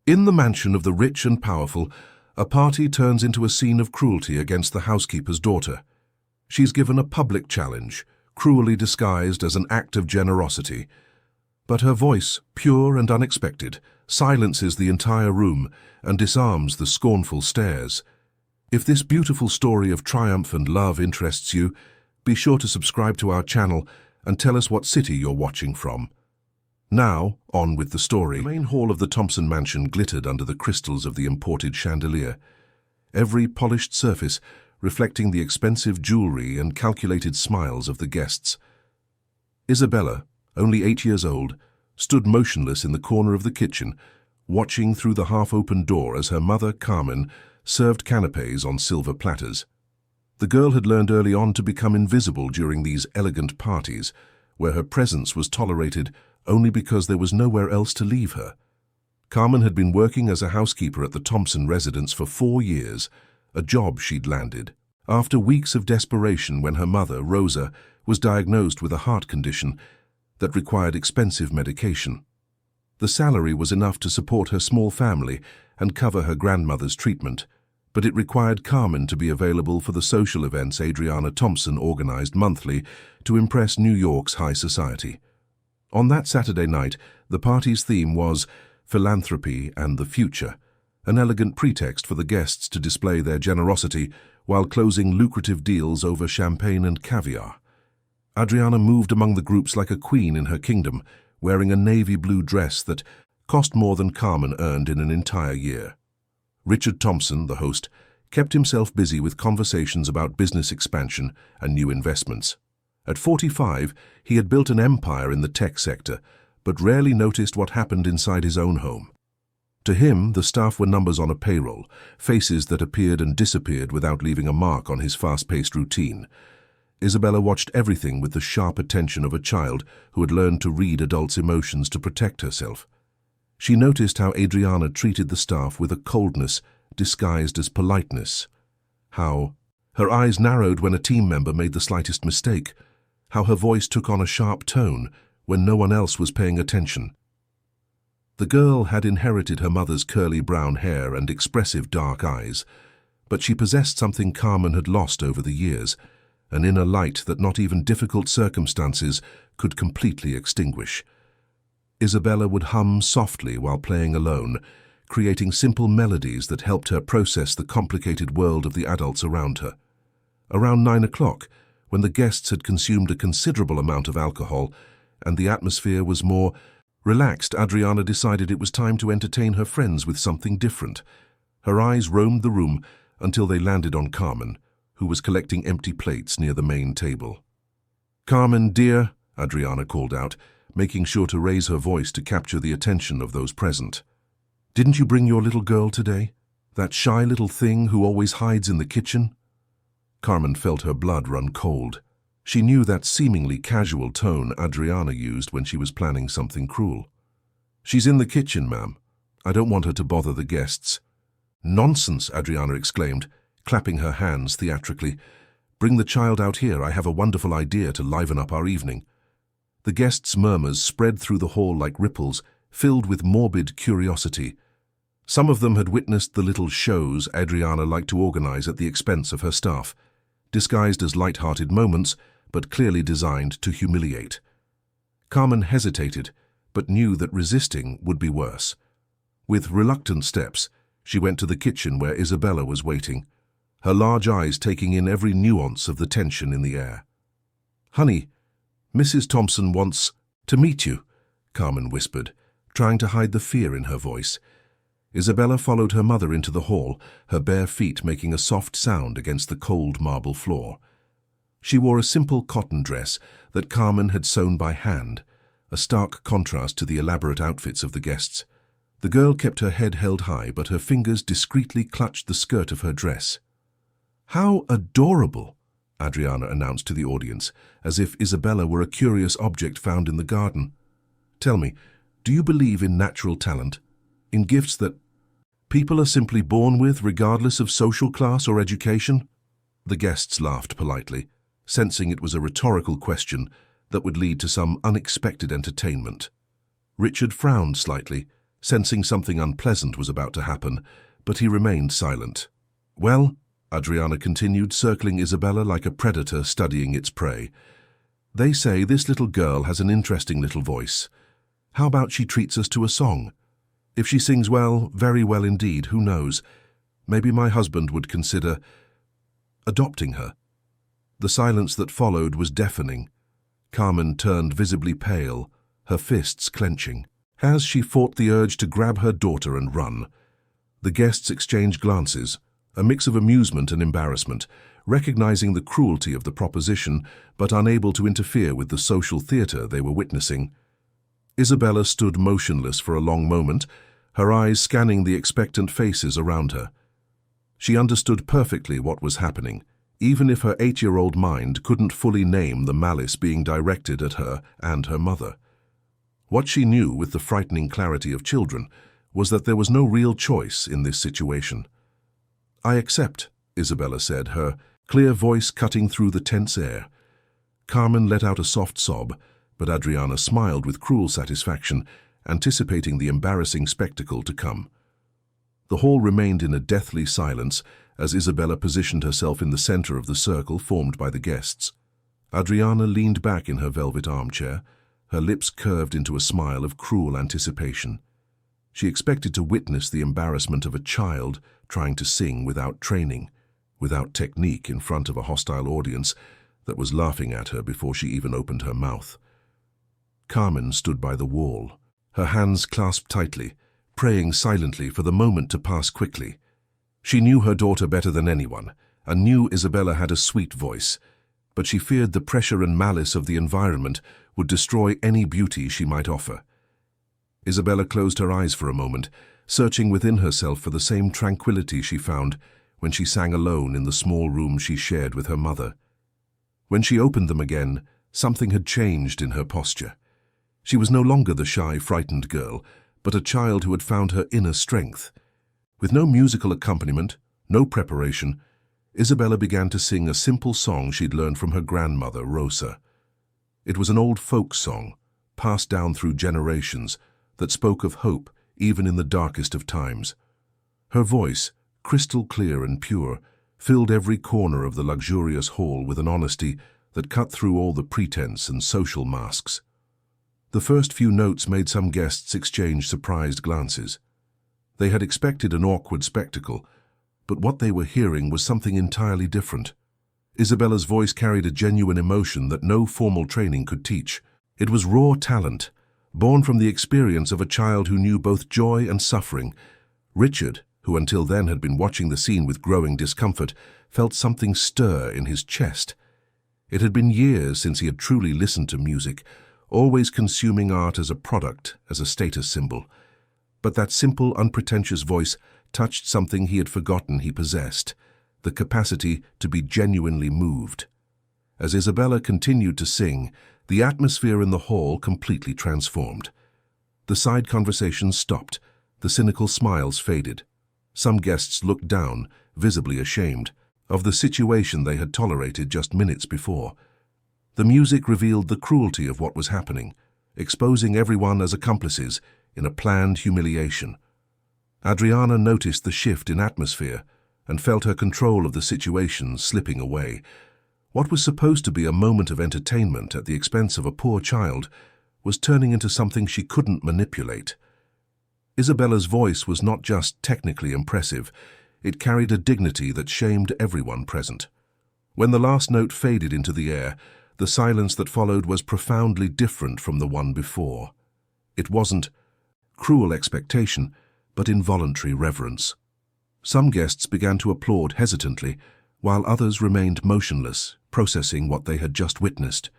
In the mansion of the rich and powerful, a party turns into a scene of cruelty against the housekeeper's daughter. She's given a public challenge, cruelly disguised as an act of generosity. But her voice, pure and unexpected, silences the entire room and disarms the scornful stares. If this beautiful story of triumph and love interests you, be sure to subscribe to our channel and tell us what city you're watching from. Now, on with the story. The main hall of the Thompson mansion glittered under the crystals of the imported chandelier, every polished surface reflecting the expensive jewelry and calculated smiles of the guests. Isabella, only 8 years old, stood motionless in the corner of the kitchen, watching through the half-open door as her mother, Carmen, served canapes on silver platters. The girl had learned early on to become invisible during these elegant parties, where her presence was tolerated only because there was nowhere else to leave her. Carmen had been working as a housekeeper at the Thompson residence for 4 years, a job she'd landed after weeks of desperation when her mother, Rosa, was diagnosed with a heart condition that required expensive medication. The salary was enough to support her small family and cover her grandmother's treatment, but it required Carmen to be available for the social events Adriana Thompson organized monthly to impress New York's high society. On that Saturday night, the party's theme was philanthropy and the future, an elegant pretext for the guests to display their generosity while closing lucrative deals over champagne and caviar. Adriana moved among the groups like a queen in her kingdom, wearing a navy blue dress that cost more than Carmen earned in an entire year. Richard Thompson, the host, kept himself busy with conversations about business expansion and new investments. At 45, he had built an empire in the tech sector, but rarely noticed what happened inside his own home. To him, the staff were numbers on a payroll, faces that appeared and disappeared without leaving a mark on his fast-paced routine. Isabella watched everything with the sharp attention of a child who had learned to read adults' emotions to protect herself. She noticed how Adriana treated the staff with a coldness disguised as politeness. How her eyes narrowed when a team member made the slightest mistake. How her voice took on a sharp tone when no one else was paying attention. The girl had inherited her mother's curly brown hair and expressive dark eyes, but she possessed something Carmen had lost over the years, an inner light that not even difficult circumstances could completely extinguish. Isabella would hum softly while playing alone, creating simple melodies that helped her process the complicated world of the adults around her. Around 9 o'clock, when the guests had consumed a considerable amount of alcohol and the atmosphere was more relaxed, Adriana decided it was time to entertain her friends with something different. Her eyes roamed the room until they landed on Carmen, who was collecting empty plates near the main table. "Carmen, dear," Adriana called out, making sure to raise her voice to capture the attention of those present. "Didn't you bring your little girl today? That shy little thing who always hides in the kitchen?" Carmen felt her blood run cold. She knew that seemingly casual tone Adriana used when she was planning something cruel. "She's in the kitchen, ma'am. I don't want her to bother the guests." "Nonsense," Adriana exclaimed, clapping her hands theatrically. "Bring the child out here. I have a wonderful idea to liven up our evening." The guests' murmurs spread through the hall like ripples, filled with morbid curiosity. Some of them had witnessed the little shows Adriana liked to organize at the expense of her staff, disguised as light-hearted moments, but clearly designed to humiliate. Carmen hesitated, but knew that resisting would be worse. With reluctant steps, she went to the kitchen where Isabella was waiting, her large eyes taking in every nuance of the tension in the air. "Honey, Mrs. Thompson wants to meet you," Carmen whispered, trying to hide the fear in her voice. Isabella followed her mother into the hall, her bare feet making a soft sound against the cold marble floor. She wore a simple cotton dress that Carmen had sewn by hand, a stark contrast to the elaborate outfits of the guests. The girl kept her head held high, but her fingers discreetly clutched the skirt of her dress. "How adorable!" Adriana announced to the audience, as if Isabella were a curious object found in the garden. "Tell me, do you believe in natural talent, in gifts that people are simply born with regardless of social class or education?" The guests laughed politely, sensing it was a rhetorical question that would lead to some unexpected entertainment. Richard frowned slightly, sensing something unpleasant was about to happen, but he remained silent. "Well," Adriana continued, circling Isabella like a predator studying its prey, "they say this little girl has an interesting little voice. How about she treats us to a song? If she sings well, very well indeed, who knows? Maybe my husband would consider adopting her." The silence that followed was deafening. Carmen turned visibly pale, her fists clenching. As she fought the urge to grab her daughter and run, the guests exchanged glances, a mix of amusement and embarrassment, recognizing the cruelty of the proposition but unable to interfere with the social theater they were witnessing. Isabella stood motionless for a long moment, her eyes scanning the expectant faces around her. She understood perfectly what was happening, even if her 8-year-old mind couldn't fully name the malice being directed at her and her mother. What she knew with the frightening clarity of children was that there was no real choice in this situation. "I accept," Isabella said, her clear voice cutting through the tense air. Carmen let out a soft sob, but Adriana smiled with cruel satisfaction, anticipating the embarrassing spectacle to come. The hall remained in a deathly silence as Isabella positioned herself in the center of the circle formed by the guests. Adriana leaned back in her velvet armchair, her lips curved into a smile of cruel anticipation. She expected to witness the embarrassment of a child trying to sing without training, without technique in front of a hostile audience that was laughing at her before she even opened her mouth. Carmen stood by the wall, her hands clasped tightly, praying silently for the moment to pass quickly. She knew her daughter better than anyone, and knew Isabella had a sweet voice, but she feared the pressure and malice of the environment would destroy any beauty she might offer. Isabella closed her eyes for a moment, searching within herself for the same tranquility she found when she sang alone in the small room she shared with her mother. When she opened them again, something had changed in her posture. She was no longer the shy, frightened girl, but a child who had found her inner strength. With no musical accompaniment, no preparation, Isabella began to sing a simple song she'd learned from her grandmother, Rosa. It was an old folk song, passed down through generations, that spoke of hope even in the darkest of times. Her voice, crystal clear and pure, filled every corner of the luxurious hall with an honesty that cut through all the pretense and social masks. The first few notes made some guests exchange surprised glances. They had expected an awkward spectacle, but what they were hearing was something entirely different. Isabella's voice carried a genuine emotion that no formal training could teach. It was raw talent, born from the experience of a child who knew both joy and suffering. Richard, who until then had been watching the scene with growing discomfort, felt something stir in his chest. It had been years since he had truly listened to music, always consuming art as a product, as a status symbol. But that simple, unpretentious voice touched something he had forgotten he possessed, the capacity to be genuinely moved. As Isabella continued to sing, the atmosphere in the hall completely transformed. The side conversations stopped, the cynical smiles faded. Some guests looked down, visibly ashamed, of the situation they had tolerated just minutes before. The music revealed the cruelty of what was happening, exposing everyone as accomplices in a planned humiliation. Adriana noticed the shift in atmosphere and felt her control of the situation slipping away. What was supposed to be a moment of entertainment at the expense of a poor child was turning into something she couldn't manipulate. Isabella's voice was not just technically impressive, it carried a dignity that shamed everyone present. When the last note faded into the air, the silence that followed was profoundly different from the one before. It wasn't cruel expectation, but involuntary reverence. Some guests began to applaud hesitantly, while others remained motionless, processing what they had just witnessed.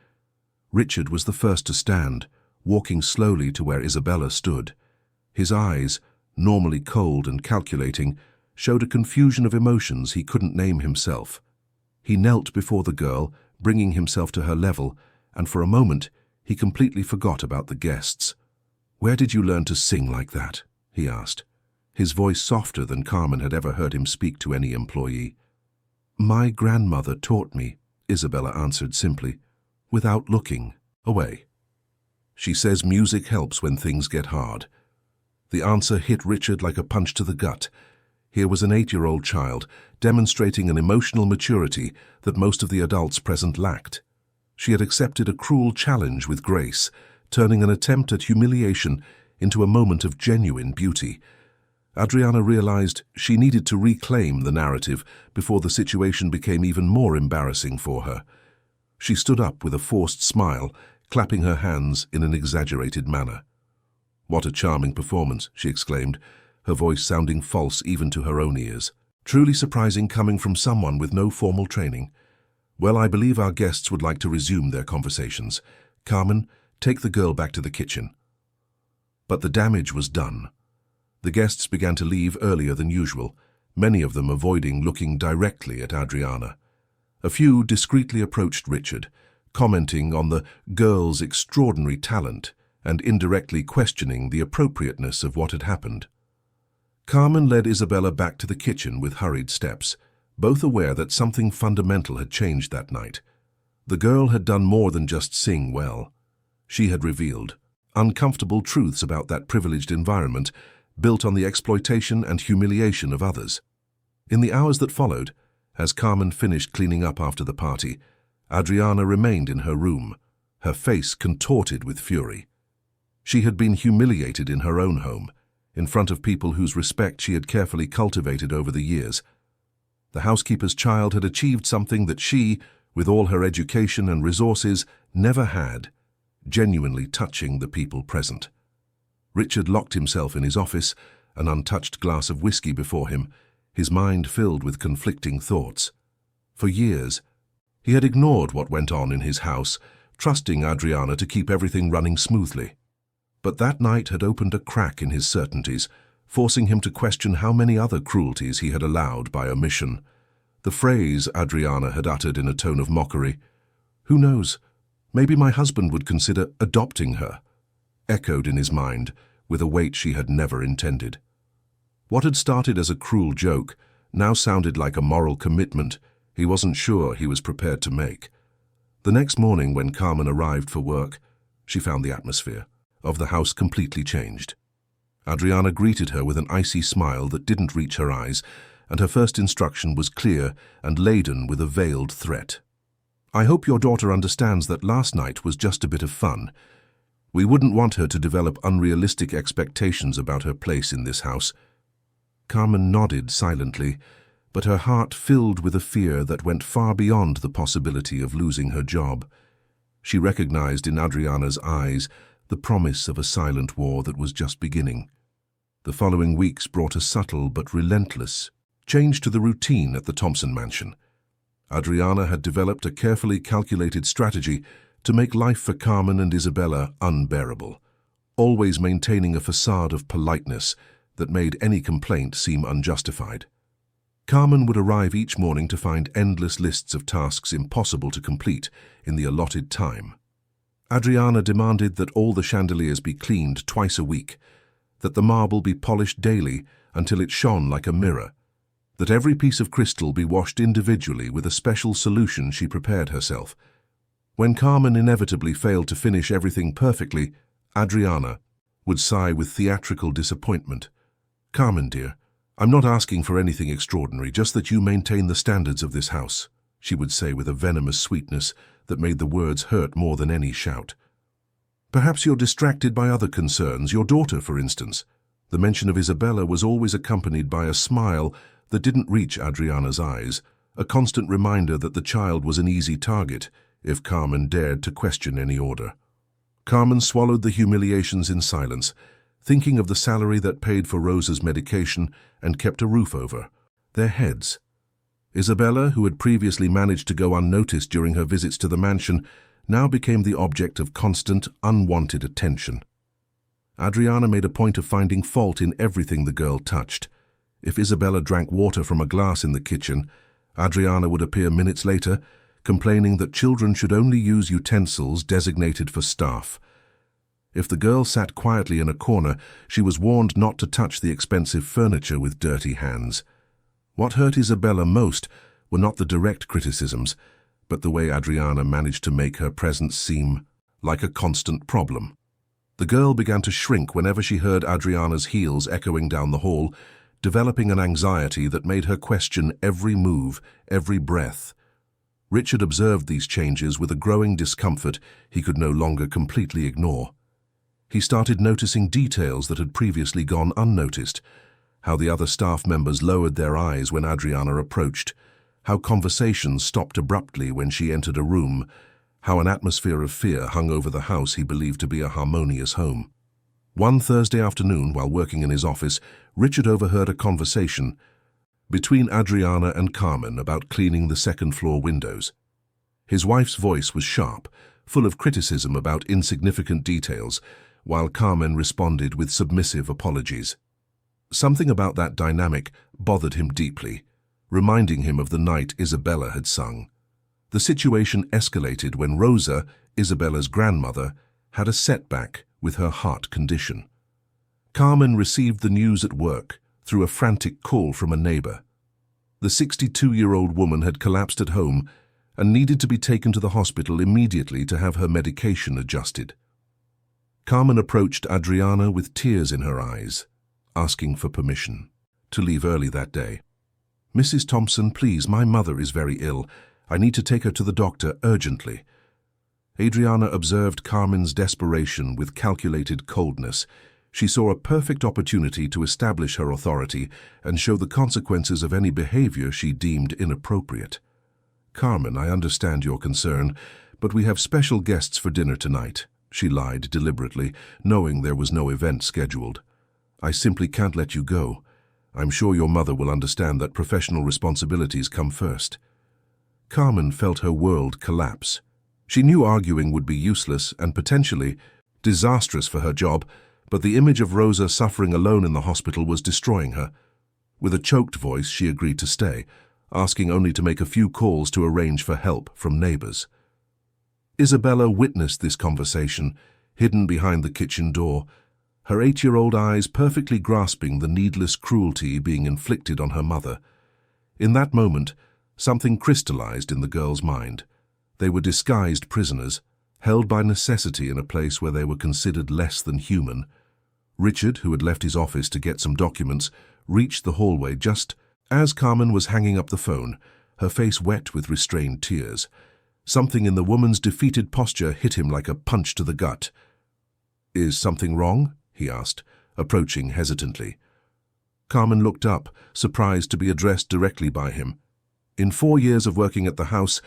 Richard was the first to stand, walking slowly to where Isabella stood. His eyes, normally cold and calculating, showed a confusion of emotions he couldn't name himself. He knelt before the girl, bringing himself to her level, and for a moment he completely forgot about the guests. "Where did you learn to sing like that?" he asked, his voice softer than Carmen had ever heard him speak to any employee. "My grandmother taught me," Isabella answered simply, without looking away. "She says music helps when things get hard." The answer hit Richard like a punch to the gut. Here was an 8-year-old child demonstrating an emotional maturity that most of the adults present lacked. She had accepted a cruel challenge with grace, turning an attempt at humiliation into a moment of genuine beauty. Adriana realized she needed to reclaim the narrative before the situation became even more embarrassing for her. She stood up with a forced smile, clapping her hands in an exaggerated manner. "What a charming performance," she exclaimed, her voice sounding false even to her own ears. "Truly surprising coming from someone with no formal training. Well, I believe our guests would like to resume their conversations. Carmen, take the girl back to the kitchen." But the damage was done. The guests began to leave earlier than usual, many of them avoiding looking directly at Adriana. A few discreetly approached Richard, commenting on the girl's extraordinary talent and indirectly questioning the appropriateness of what had happened. Carmen led Isabella back to the kitchen with hurried steps, both aware that something fundamental had changed that night. The girl had done more than just sing well. She had revealed uncomfortable truths about that privileged environment built on the exploitation and humiliation of others. In the hours that followed, as Carmen finished cleaning up after the party, Adriana remained in her room, her face contorted with fury. She had been humiliated in her own home, in front of people whose respect she had carefully cultivated over the years. The housekeeper's child had achieved something that she, with all her education and resources, never had, genuinely touching the people present. Richard locked himself in his office, an untouched glass of whiskey before him, his mind filled with conflicting thoughts. For years, he had ignored what went on in his house, trusting Adriana to keep everything running smoothly. But that night had opened a crack in his certainties, forcing him to question how many other cruelties he had allowed by omission. The phrase Adriana had uttered in a tone of mockery, "Who knows, maybe my husband would consider adopting her," echoed in his mind with a weight she had never intended. What had started as a cruel joke now sounded like a moral commitment he wasn't sure he was prepared to make. The next morning when Carmen arrived for work, she found the atmosphere of the house completely changed. Adriana greeted her with an icy smile that didn't reach her eyes, and her first instruction was clear and laden with a veiled threat. "I hope your daughter understands that last night was just a bit of fun. We wouldn't want her to develop unrealistic expectations about her place in this house." Carmen nodded silently, but her heart filled with a fear that went far beyond the possibility of losing her job. She recognized in Adriana's eyes the promise of a silent war that was just beginning. The following weeks brought a subtle but relentless change to the routine at the Thompson mansion. Adriana had developed a carefully calculated strategy to make life for Carmen and Isabella unbearable, always maintaining a facade of politeness that made any complaint seem unjustified. Carmen would arrive each morning to find endless lists of tasks impossible to complete in the allotted time. Adriana demanded that all the chandeliers be cleaned twice a week, that the marble be polished daily until it shone like a mirror, that every piece of crystal be washed individually with a special solution she prepared herself. When Carmen inevitably failed to finish everything perfectly, Adriana would sigh with theatrical disappointment. "Carmen, dear, I'm not asking for anything extraordinary, just that you maintain the standards of this house," she would say with a venomous sweetness that made the words hurt more than any shout. "Perhaps you're distracted by other concerns, your daughter, for instance." The mention of Isabella was always accompanied by a smile that didn't reach Adriana's eyes, a constant reminder that the child was an easy target if Carmen dared to question any order. Carmen swallowed the humiliations in silence, thinking of the salary that paid for Rosa's medication and kept a roof over their heads. Isabella, who had previously managed to go unnoticed during her visits to the mansion, now became the object of constant, unwanted attention. Adriana made a point of finding fault in everything the girl touched. If Isabella drank water from a glass in the kitchen, Adriana would appear minutes later, complaining that children should only use utensils designated for staff. If the girl sat quietly in a corner, she was warned not to touch the expensive furniture with dirty hands. What hurt Isabella most were not the direct criticisms, but the way Adriana managed to make her presence seem like a constant problem. The girl began to shrink whenever she heard Adriana's heels echoing down the hall, developing an anxiety that made her question every move, every breath. Richard observed these changes with a growing discomfort he could no longer completely ignore. He started noticing details that had previously gone unnoticed: how the other staff members lowered their eyes when Adriana approached, how conversations stopped abruptly when she entered a room, how an atmosphere of fear hung over the house he believed to be a harmonious home. One Thursday afternoon, while working in his office, Richard overheard a conversation between Adriana and Carmen about cleaning the second-floor windows. His wife's voice was sharp, full of criticism about insignificant details, while Carmen responded with submissive apologies. Something about that dynamic bothered him deeply, reminding him of the night Isabella had sung. The situation escalated when Rosa, Isabella's grandmother, had a setback with her heart condition. Carmen received the news at work through a frantic call from a neighbor. The 62-year-old woman had collapsed at home and needed to be taken to the hospital immediately to have her medication adjusted. Carmen approached Adriana with tears in her eyes, asking for permission to leave early that day. "Mrs. Thompson, please, my mother is very ill. I need to take her to the doctor urgently." Adriana observed Carmen's desperation with calculated coldness. She saw a perfect opportunity to establish her authority and show the consequences of any behavior she deemed inappropriate. "Carmen, I understand your concern, but we have special guests for dinner tonight," she lied deliberately, knowing there was no event scheduled. "I simply can't let you go. I'm sure your mother will understand that professional responsibilities come first." Carmen felt her world collapse. She knew arguing would be useless and potentially disastrous for her job, but the image of Rosa suffering alone in the hospital was destroying her. With a choked voice, she agreed to stay, asking only to make a few calls to arrange for help from neighbors. Isabella witnessed this conversation, hidden behind the kitchen door, her 8-year-old eyes perfectly grasping the needless cruelty being inflicted on her mother. In that moment, something crystallized in the girl's mind. They were disguised prisoners, held by necessity in a place where they were considered less than human. Richard, who had left his office to get some documents, reached the hallway just as Carmen was hanging up the phone, her face wet with restrained tears. Something in the woman's defeated posture hit him like a punch to the gut. "Is something wrong?" he asked, approaching hesitantly. Carmen looked up, surprised to be addressed directly by him. In 4 years of working at the house,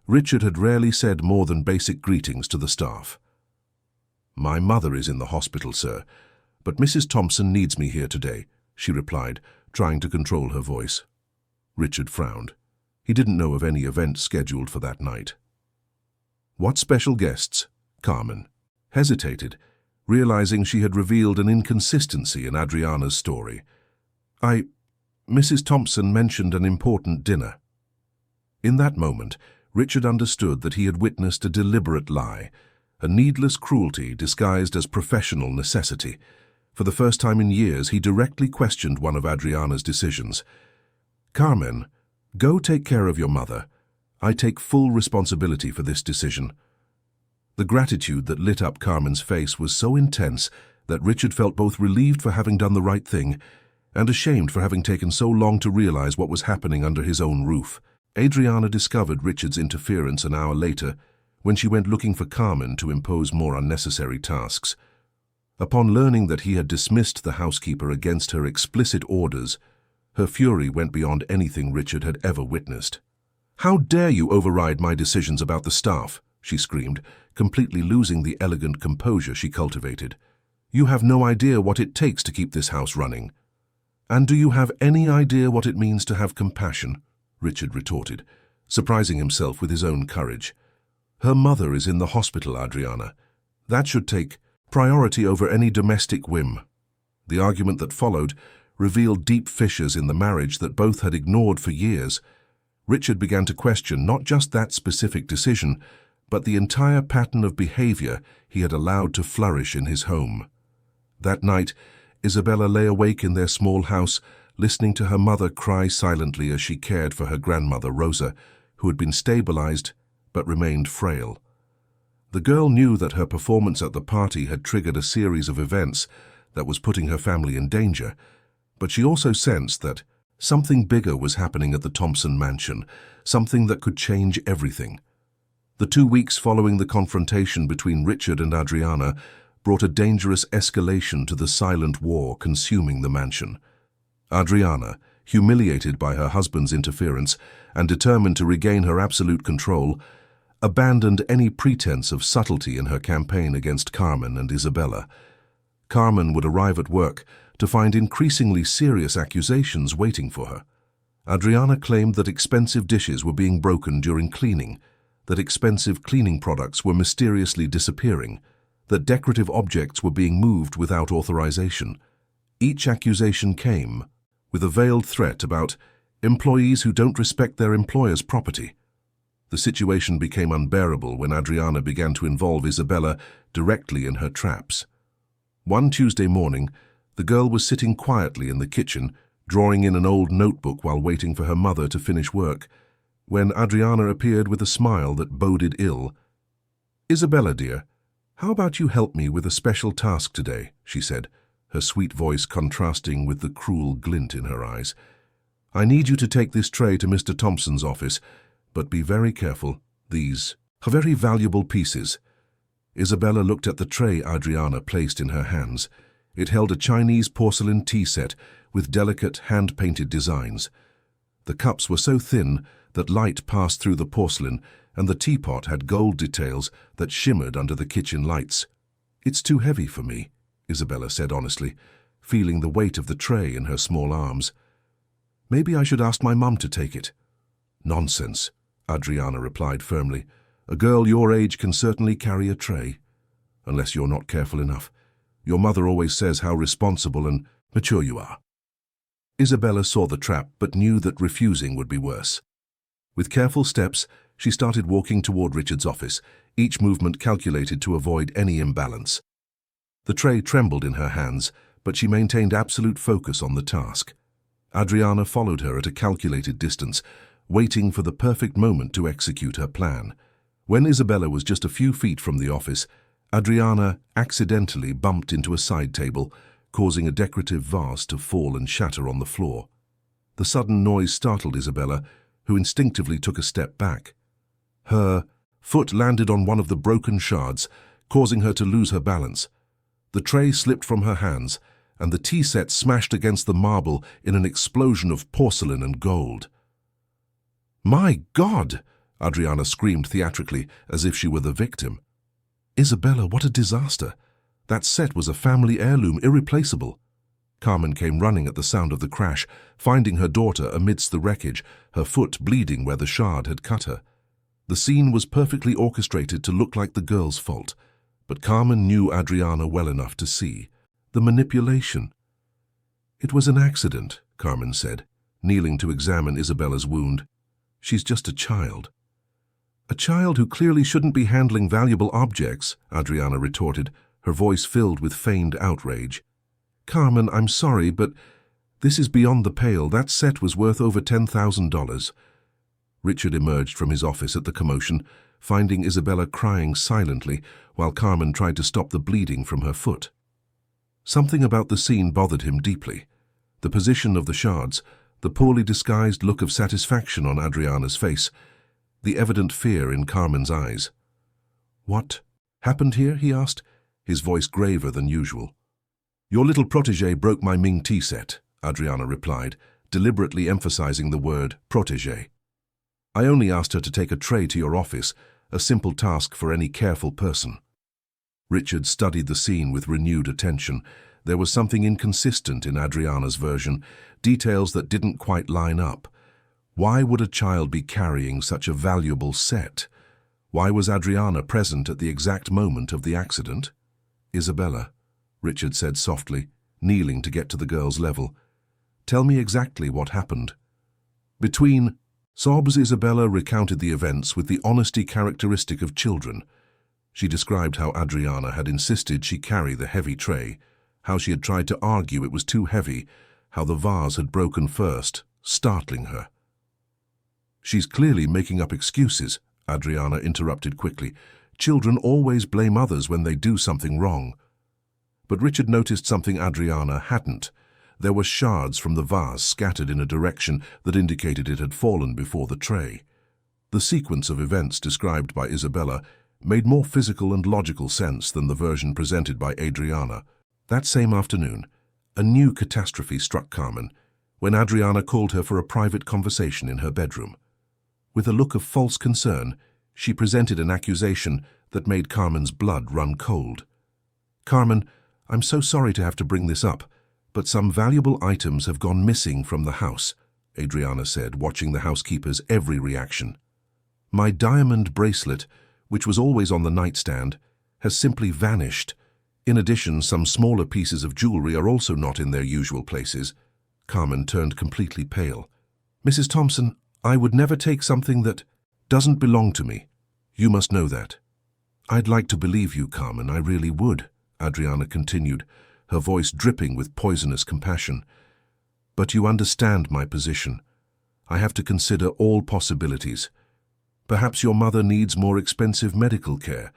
Richard had rarely said more than basic greetings to the staff. "My mother is in the hospital, sir, but Mrs. Thompson needs me here today," she replied, trying to control her voice. Richard frowned. He didn't know of any event scheduled for that night. "What special guests?" Carmen hesitated, realizing she had revealed an inconsistency in Adriana's story. Mrs. Thompson mentioned an important dinner." In that moment, Richard understood that he had witnessed a deliberate lie, a needless cruelty disguised as professional necessity. For the first time in years, he directly questioned one of Adriana's decisions. "Carmen, go take care of your mother. I take full responsibility for this decision." The gratitude that lit up Carmen's face was so intense that Richard felt both relieved for having done the right thing and ashamed for having taken so long to realize what was happening under his own roof. Adriana discovered Richard's interference an hour later when she went looking for Carmen to impose more unnecessary tasks. Upon learning that he had dismissed the housekeeper against her explicit orders, her fury went beyond anything Richard had ever witnessed. "How dare you override my decisions about the staff?" she screamed, completely losing the elegant composure she cultivated. "You have no idea what it takes to keep this house running." "And do you have any idea what it means to have compassion?" Richard retorted, surprising himself with his own courage. "Her mother is in the hospital, Adriana. That should take priority over any domestic whim." The argument that followed revealed deep fissures in the marriage that both had ignored for years. Richard began to question not just that specific decision, but the entire pattern of behavior he had allowed to flourish in his home. That night, Isabella lay awake in their small house, listening to her mother cry silently as she cared for her grandmother Rosa, who had been stabilized but remained frail. The girl knew that her performance at the party had triggered a series of events that was putting her family in danger, but she also sensed that something bigger was happening at the Thompson mansion, something that could change everything. The 2 weeks following the confrontation between Richard and Adriana brought a dangerous escalation to the silent war consuming the mansion. Adriana, humiliated by her husband's interference and determined to regain her absolute control, abandoned any pretense of subtlety in her campaign against Carmen and Isabella. Carmen would arrive at work to find increasingly serious accusations waiting for her. Adriana claimed that expensive dishes were being broken during cleaning, that expensive cleaning products were mysteriously disappearing, that decorative objects were being moved without authorization. Each accusation came with a veiled threat about employees who don't respect their employer's property. The situation became unbearable when Adriana began to involve Isabella directly in her traps. One Tuesday morning, the girl was sitting quietly in the kitchen, drawing in an old notebook while waiting for her mother to finish work, when Adriana appeared with a smile that boded ill. "Isabella, dear, how about you help me with a special task today?" she said, her sweet voice contrasting with the cruel glint in her eyes. "I need you to take this tray to Mr. Thompson's office, but be very careful. These are very valuable pieces." Isabella looked at the tray Adriana placed in her hands. It held a Chinese porcelain tea set with delicate hand-painted designs. The cups were so thin that light passed through the porcelain, and the teapot had gold details that shimmered under the kitchen lights. "It's too heavy for me," Isabella said honestly, feeling the weight of the tray in her small arms. "Maybe I should ask my mum to take it." "Nonsense," Adriana replied firmly. "A girl your age can certainly carry a tray, unless you're not careful enough. Your mother always says how responsible and mature you are." Isabella saw the trap but knew that refusing would be worse. With careful steps, she started walking toward Richard's office, each movement calculated to avoid any imbalance. The tray trembled in her hands, but she maintained absolute focus on the task. Adriana followed her at a calculated distance, waiting for the perfect moment to execute her plan. When Isabella was just a few feet from the office, Adriana accidentally bumped into a side table, causing a decorative vase to fall and shatter on the floor. The sudden noise startled Isabella, who instinctively took a step back. Her foot landed on one of the broken shards, causing her to lose her balance. The tray slipped from her hands, and the tea set smashed against the marble in an explosion of porcelain and gold. "My God!" Adriana screamed theatrically, as if she were the victim. "Isabella, what a disaster! That set was a family heirloom, irreplaceable." Carmen came running at the sound of the crash, finding her daughter amidst the wreckage, her foot bleeding where the shard had cut her. The scene was perfectly orchestrated to look like the girl's fault, but Carmen knew Adriana well enough to see the manipulation. "It was an accident," Carmen said, kneeling to examine Isabella's wound. "She's just a child." "A child who clearly shouldn't be handling valuable objects," Adriana retorted, her voice filled with feigned outrage. "Carmen, I'm sorry, but this is beyond the pale. That set was worth over $10,000. Richard emerged from his office at the commotion, finding Isabella crying silently while Carmen tried to stop the bleeding from her foot. Something about the scene bothered him deeply. The position of the shards, the poorly disguised look of satisfaction on Adriana's face, the evident fear in Carmen's eyes. "What happened here?" he asked, his voice graver than usual. "Your little protégé broke my Ming tea set," Adriana replied, deliberately emphasizing the word protégé. "I only asked her to take a tray to your office, a simple task for any careful person." Richard studied the scene with renewed attention. There was something inconsistent in Adriana's version, details that didn't quite line up. Why would a child be carrying such a valuable set? Why was Adriana present at the exact moment of the accident? "Isabella," Richard said softly, kneeling to get to the girl's level, "tell me exactly what happened." Between sobs, Isabella recounted the events with the honesty characteristic of children. She described how Adriana had insisted she carry the heavy tray, how she had tried to argue it was too heavy, how the vase had broken first, startling her. "She's clearly making up excuses," Adriana interrupted quickly. Children always blame others when they do something wrong. But Richard noticed something Adriana hadn't. There were shards from the vase scattered in a direction that indicated it had fallen before the tray. The sequence of events described by Isabella made more physical and logical sense than the version presented by Adriana. That same afternoon, a new catastrophe struck Carmen when Adriana called her for a private conversation in her bedroom. With a look of false concern, she presented an accusation that made Carmen's blood run cold. "Carmen, I'm so sorry to have to bring this up, but some valuable items have gone missing from the house," Adriana said, watching the housekeeper's every reaction. "My diamond bracelet, which was always on the nightstand, has simply vanished. In addition, some smaller pieces of jewelry are also not in their usual places." Carmen turned completely pale. "Mrs. Thompson, I would never take something that doesn't belong to me. You must know that." "I'd like to believe you, Carmen, I really would," Adriana continued, her voice dripping with poisonous compassion. "But you understand my position. I have to consider all possibilities. Perhaps your mother needs more expensive medical care.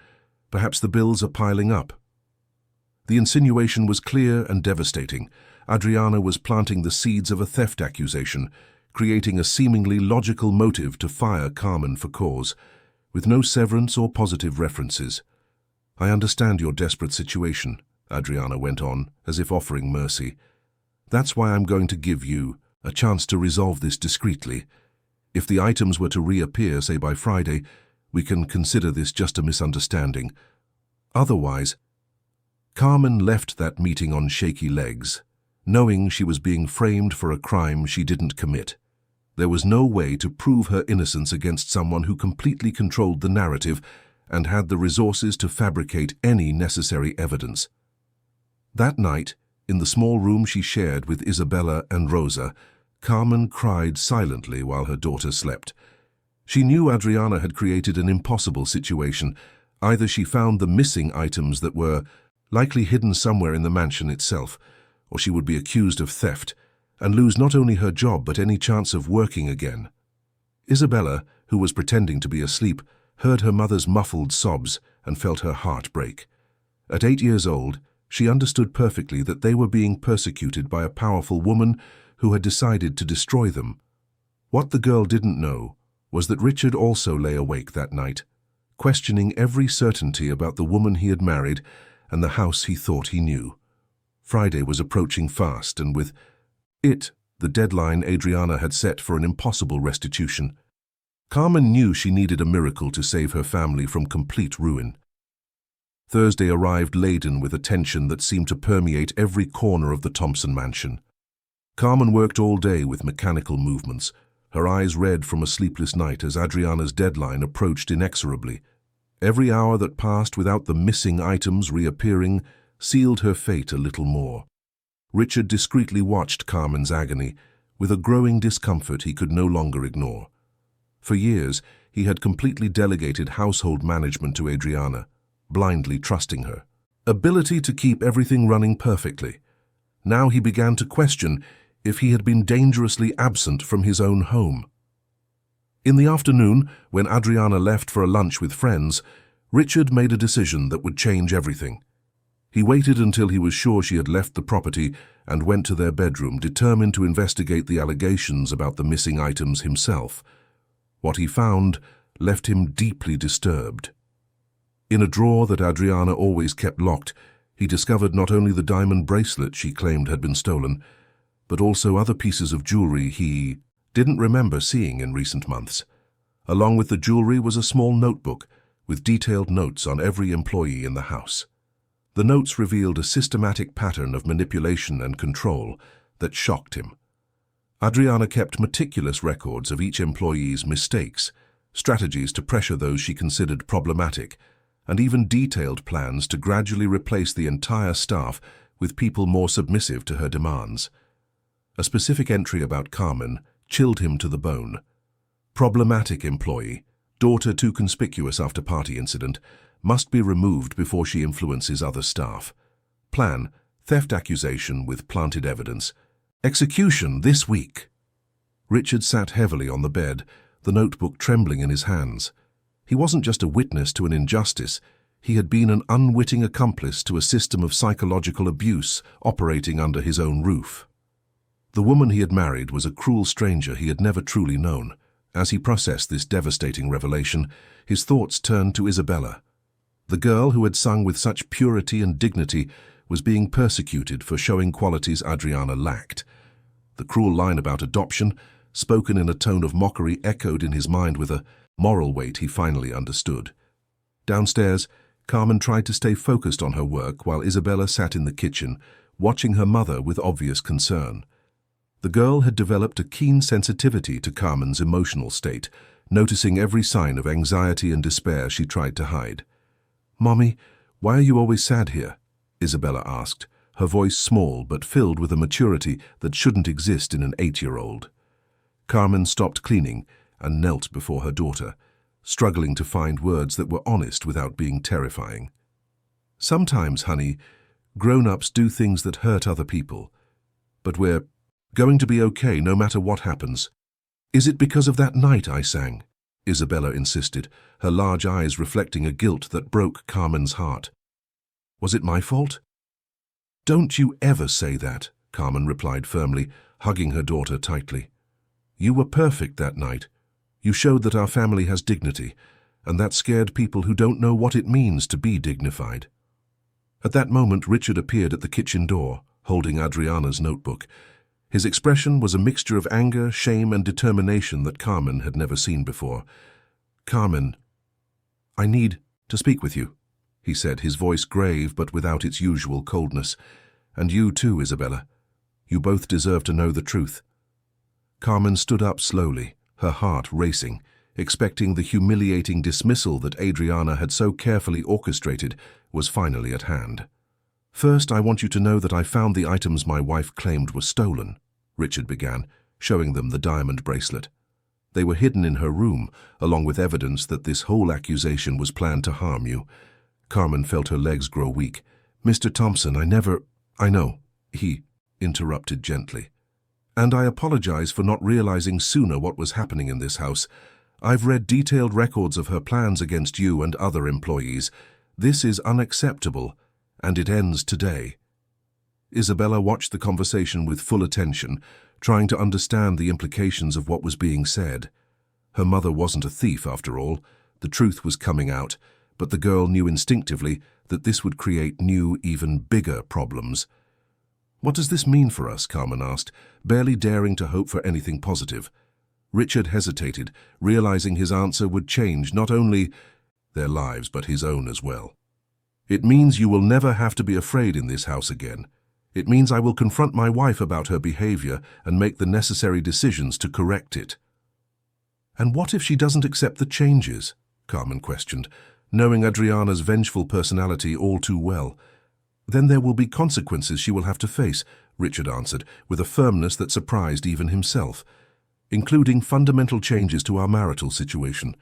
Perhaps the bills are piling up." The insinuation was clear and devastating. Adriana was planting the seeds of a theft accusation, creating a seemingly logical motive to fire Carmen for cause, with no severance or positive references. "I understand your desperate situation," Adriana went on, as if offering mercy. "That's why I'm going to give you a chance to resolve this discreetly. If the items were to reappear, say by Friday, we can consider this just a misunderstanding. Otherwise—" Carmen left that meeting on shaky legs, knowing she was being framed for a crime she didn't commit. There was no way to prove her innocence against someone who completely controlled the narrative and had the resources to fabricate any necessary evidence. That night, in the small room she shared with Isabella and Rosa, Carmen cried silently while her daughter slept. She knew Adriana had created an impossible situation. Either she found the missing items that were likely hidden somewhere in the mansion itself, or she would be accused of theft and lose not only her job but any chance of working again. Isabella, who was pretending to be asleep, heard her mother's muffled sobs and felt her heart break. At 8 years old, she understood perfectly that they were being persecuted by a powerful woman who had decided to destroy them. What the girl didn't know was that Richard also lay awake that night, questioning every certainty about the woman he had married and the house he thought he knew. Friday was approaching fast, and with it, the deadline Adriana had set for an impossible restitution. Carmen knew she needed a miracle to save her family from complete ruin. Thursday arrived laden with a tension that seemed to permeate every corner of the Thompson mansion. Carmen worked all day with mechanical movements, her eyes red from a sleepless night as Adriana's deadline approached inexorably. Every hour that passed without the missing items reappearing sealed her fate a little more. Richard discreetly watched Carmen's agony, with a growing discomfort he could no longer ignore. For years, he had completely delegated household management to Adriana, blindly trusting her ability to keep everything running perfectly. Now he began to question if he had been dangerously absent from his own home. In the afternoon, when Adriana left for a lunch with friends, Richard made a decision that would change everything. He waited until he was sure she had left the property and went to their bedroom, determined to investigate the allegations about the missing items himself. What he found left him deeply disturbed. In a drawer that Adriana always kept locked, he discovered not only the diamond bracelet she claimed had been stolen, but also other pieces of jewelry he didn't remember seeing in recent months. Along with the jewelry was a small notebook with detailed notes on every employee in the house. The notes revealed a systematic pattern of manipulation and control that shocked him. Adriana kept meticulous records of each employee's mistakes, strategies to pressure those she considered problematic, and even detailed plans to gradually replace the entire staff with people more submissive to her demands. A specific entry about Carmen chilled him to the bone. Problematic employee, daughter too conspicuous after party incident, must be removed before she influences other staff. Plan, theft accusation with planted evidence. Execution this week. Richard sat heavily on the bed, the notebook trembling in his hands. He wasn't just a witness to an injustice, he had been an unwitting accomplice to a system of psychological abuse operating under his own roof. The woman he had married was a cruel stranger he had never truly known. As he processed this devastating revelation, his thoughts turned to Isabella. The girl who had sung with such purity and dignity was being persecuted for showing qualities Adriana lacked. The cruel line about adoption, spoken in a tone of mockery, echoed in his mind with a moral weight he finally understood. Downstairs, Carmen tried to stay focused on her work while Isabella sat in the kitchen, watching her mother with obvious concern. The girl had developed a keen sensitivity to Carmen's emotional state, noticing every sign of anxiety and despair she tried to hide. "Mommy, why are you always sad here?" Isabella asked, her voice small but filled with a maturity that shouldn't exist in an 8-year-old. Carmen stopped cleaning and knelt before her daughter, struggling to find words that were honest without being terrifying. "Sometimes, honey, grown-ups do things that hurt other people. But we're going to be okay no matter what happens." "Is it because of that night I sang?" Isabella insisted, her large eyes reflecting a guilt that broke Carmen's heart. "Was it my fault?" "Don't you ever say that," Carmen replied firmly, hugging her daughter tightly. "You were perfect that night. You showed that our family has dignity, and that scared people who don't know what it means to be dignified." At that moment, Richard appeared at the kitchen door, holding Adriana's notebook. His expression was a mixture of anger, shame, and determination that Carmen had never seen before. "Carmen, I need to speak with you," he said, his voice grave but without its usual coldness. "And you too, Isabella. You both deserve to know the truth." Carmen stood up slowly, her heart racing, expecting the humiliating dismissal that Adriana had so carefully orchestrated was finally at hand. "First, I want you to know that I found the items my wife claimed were stolen," Richard began, showing them the diamond bracelet. "They were hidden in her room, along with evidence that this whole accusation was planned to harm you." Carmen felt her legs grow weak. "Mr. Thompson, I know," he interrupted gently. "And I apologize for not realizing sooner what was happening in this house. I've read detailed records of her plans against you and other employees. This is unacceptable, and it ends today." Isabella watched the conversation with full attention, trying to understand the implications of what was being said. Her mother wasn't a thief, after all. The truth was coming out, but the girl knew instinctively that this would create new, even bigger problems. "What does this mean for us?" Carmen asked, barely daring to hope for anything positive. Richard hesitated, realizing his answer would change not only their lives but his own as well. "It means you will never have to be afraid in this house again. It means I will confront my wife about her behavior and make the necessary decisions to correct it." "And what if she doesn't accept the changes?" Carmen questioned, knowing Adriana's vengeful personality all too well. "Then there will be consequences she will have to face," Richard answered, with a firmness that surprised even himself, "including fundamental changes to our marital situation."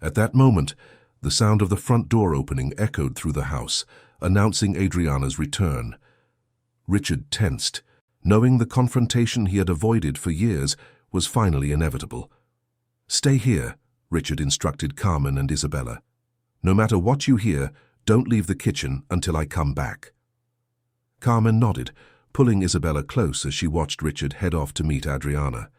At that moment, the sound of the front door opening echoed through the house, announcing Adriana's return. Richard tensed, knowing the confrontation he had avoided for years was finally inevitable. "Stay here," Richard instructed Carmen and Isabella. "No matter what you hear, don't leave the kitchen until I come back." Carmen nodded, pulling Isabella close as she watched Richard head off to meet Adriana.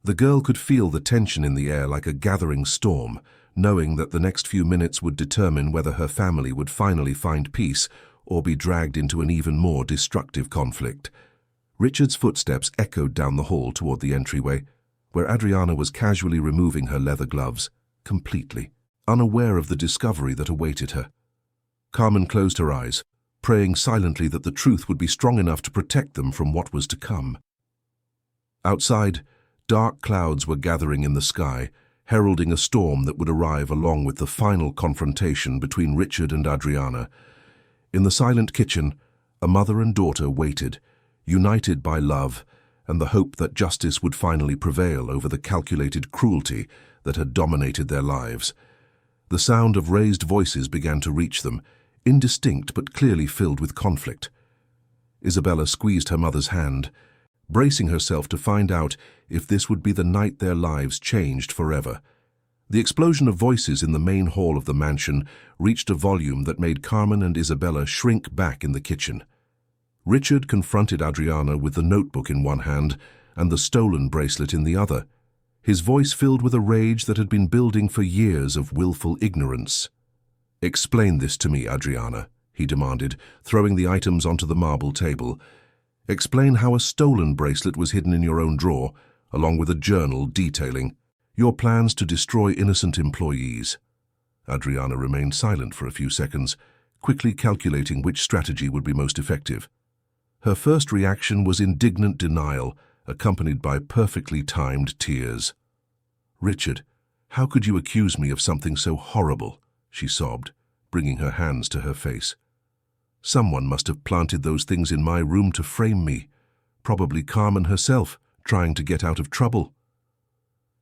The girl could feel the tension in the air like a gathering storm, knowing that the next few minutes would determine whether her family would finally find peace or be dragged into an even more destructive conflict. Richard's footsteps echoed down the hall toward the entryway, where Adriana was casually removing her leather gloves, completely, unaware of the discovery that awaited her. Carmen closed her eyes, praying silently that the truth would be strong enough to protect them from what was to come. Outside, dark clouds were gathering in the sky, heralding a storm that would arrive along with the final confrontation between Richard and Adriana. In the silent kitchen, a mother and daughter waited, united by love and the hope that justice would finally prevail over the calculated cruelty that had dominated their lives. The sound of raised voices began to reach them, indistinct but clearly filled with conflict. Isabella squeezed her mother's hand, bracing herself to find out if this would be the night their lives changed forever. The explosion of voices in the main hall of the mansion reached a volume that made Carmen and Isabella shrink back in the kitchen. Richard confronted Adriana with the notebook in one hand and the stolen bracelet in the other, his voice filled with a rage that had been building for years of willful ignorance. "Explain this to me, Adriana," he demanded, throwing the items onto the marble table. "Explain how a stolen bracelet was hidden in your own drawer, along with a journal detailing your plans to destroy innocent employees." Adriana remained silent for a few seconds, quickly calculating which strategy would be most effective. Her first reaction was indignant denial, accompanied by perfectly timed tears. "Richard, how could you accuse me of something so horrible?" she sobbed, bringing her hands to her face. "Someone must have planted those things in my room to frame me, probably Carmen herself, trying to get out of trouble."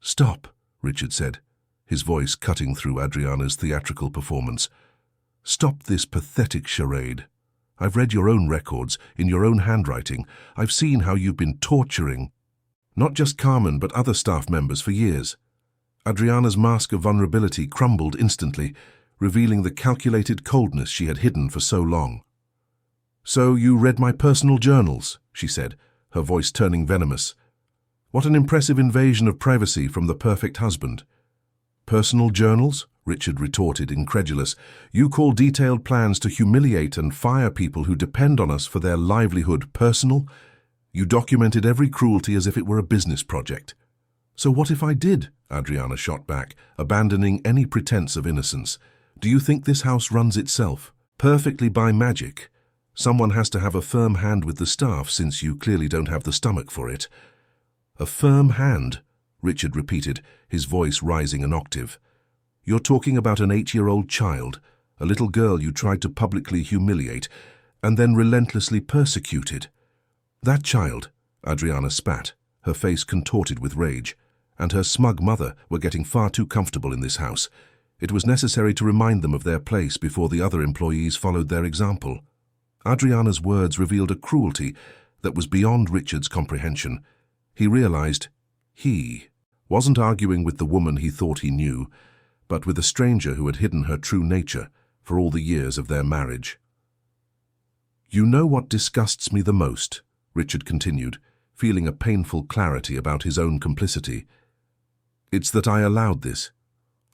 "Stop," Richard said, his voice cutting through Adriana's theatrical performance. "Stop this pathetic charade. I've read your own records, in your own handwriting. I've seen how you've been torturing not just Carmen but other staff members for years." Adriana's mask of vulnerability crumbled instantly, revealing the calculated coldness she had hidden for so long. "So you read my personal journals," she said, her voice turning venomous. "What an impressive invasion of privacy from the perfect husband." "Personal journals?" Richard retorted, incredulous. "You call detailed plans to humiliate and fire people who depend on us for their livelihood personal? You documented every cruelty as if it were a business project." "So what if I did?" Adriana shot back, abandoning any pretense of innocence. "Do you think this house runs itself perfectly by magic? Someone has to have a firm hand with the staff, since you clearly don't have the stomach for it." "A firm hand?" Richard repeated, his voice rising an octave. "You're talking about an 8-year-old child, a little girl you tried to publicly humiliate, and then relentlessly persecuted." "That child," Adriana spat, her face contorted with rage, "and her smug mother were getting far too comfortable in this house. It was necessary to remind them of their place before the other employees followed their example." Adriana's words revealed a cruelty that was beyond Richard's comprehension. He realized he wasn't arguing with the woman he thought he knew, but with a stranger who had hidden her true nature for all the years of their marriage. "You know what disgusts me the most," Richard continued, feeling a painful clarity about his own complicity. "It's that I allowed this.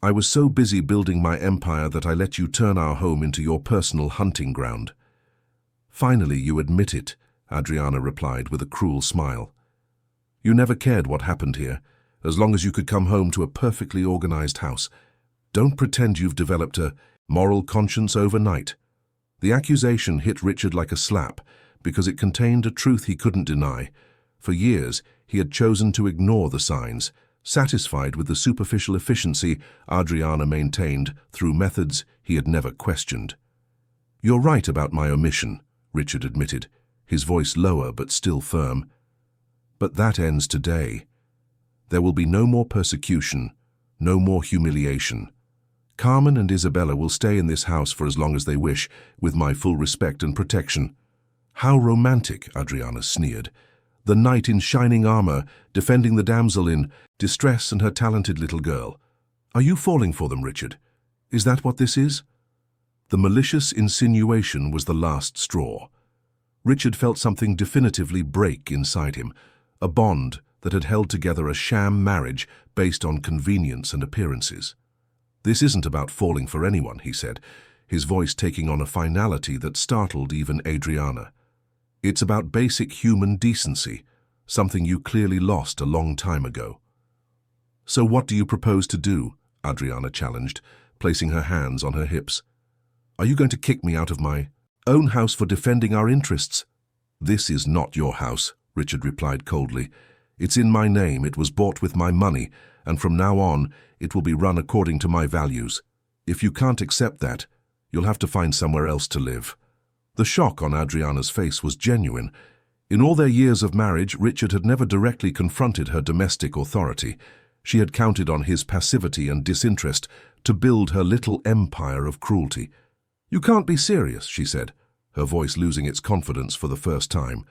I was so busy building my empire that I let you turn our home into your personal hunting ground." "Finally, you admit it," Adriana replied with a cruel smile. "You never cared what happened here, as long as you could come home to a perfectly organized house. Don't pretend you've developed a moral conscience overnight." The accusation hit Richard like a slap because it contained a truth he couldn't deny. For years, he had chosen to ignore the signs, satisfied with the superficial efficiency Adriana maintained through methods he had never questioned. "You're right about my omission," Richard admitted, his voice lower but still firm. "But that ends today. There will be no more persecution, no more humiliation. Carmen and Isabella will stay in this house for as long as they wish, with my full respect and protection." "How romantic," Adriana sneered. "The knight in shining armor, defending the damsel in distress and her talented little girl. Are you falling for them, Richard? Is that what this is?" The malicious insinuation was the last straw. Richard felt something definitively break inside him, a bond that had held together a sham marriage based on convenience and appearances. "This isn't about falling for anyone," he said, his voice taking on a finality that startled even Adriana. "It's about basic human decency, something you clearly lost a long time ago." "So what do you propose to do?" Adriana challenged, placing her hands on her hips. "Are you going to kick me out of my own house for defending our interests?" "This is not your house," Richard replied coldly. "It's in my name, it was bought with my money, and from now on, it will be run according to my values. If you can't accept that, you'll have to find somewhere else to live." The shock on Adriana's face was genuine. In all their years of marriage, Richard had never directly confronted her domestic authority. She had counted on his passivity and disinterest to build her little empire of cruelty. "You can't be serious," she said, her voice losing its confidence for the first time.